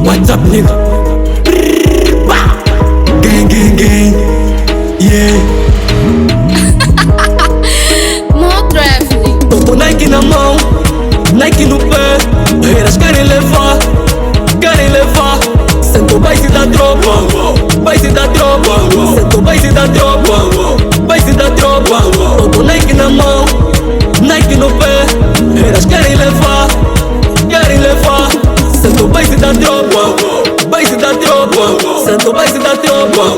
What's up, nigga? Gang, gang, gang. Yeah. More traveling. Tô com Nike na mão, Nike no pé. Elas querem levar, querem levar. Sento o base da tropa, base da tropa. Sento o base da tropa, base da tropa. Tô com Nike na mão, Nike no pé. Elas querem levar, querem levar. Sento o base da tropa, base da tropa. Sento o base da tropa,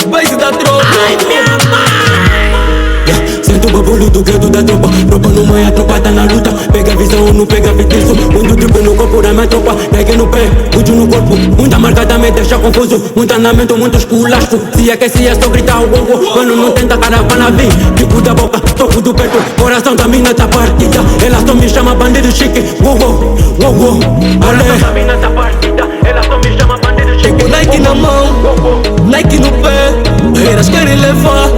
base da tropa. Ai, minha mãe! Sento o bagulho do credo da tropa. Tropa no meio, a tropa tá na luta. Pega visão ou não pega vitriço. Muito triple no corpo da minha tropa. Nike no pé, útil no corpo. Muita marca também deixa confuso. Muito andamento, muito esculacho. Se aquecia, só gritar o gongo. Mano, não tenta caravana vir. Tipo da boca, toco do peito. Coração da mina tá partida. Ela só me chama bandido chique. Wow, wow, wow, wow. Coração da mina tá partida. Ela só me chama bandido chique. Com Nike na mão, Nike no pé. Elas querem levar,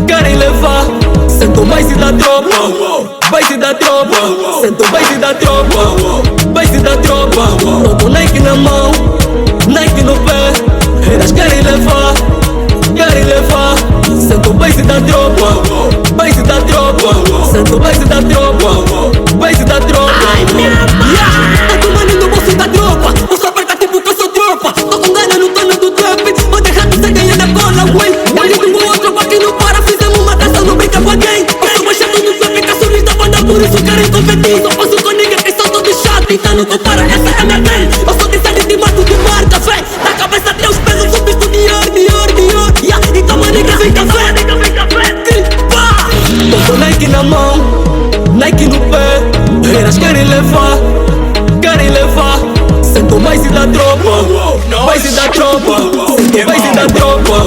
querem levar. Sento o base da tropa, base da tropa. Sento o base da tropa, base da tropa. Tô com Nike na mão, Nike no pé. Elas querem levar, querem levar. Sento o base da tropa, base da tropa. Sento o base da tropa, base da tropa. Ai, minha mãe! Tá tomando no bolso da tropa. Eu só aperta tipo que eu sou tropa. Tô com gana no tono do trap. Vou deixar tu ser ganhar na cola, ué. Olha do meu outro que não para. Fizemos uma taça, não brinca com alguém. Eu sou baixado no trap, caçulis da banda. Por isso querem competir. Só faço com ninguém que são todos chatos. Então não compara, essa é a minha lei. Eu sou de série de mato de marca, fé. Da cabeça até os pés, eu sou visto de or. Yeah, então manica vem café. Tô com Nike na mão, Nike no pé. Elas querem levar, querem levar. Sento o base da tropa, base da tropa. Sento o base da tropa,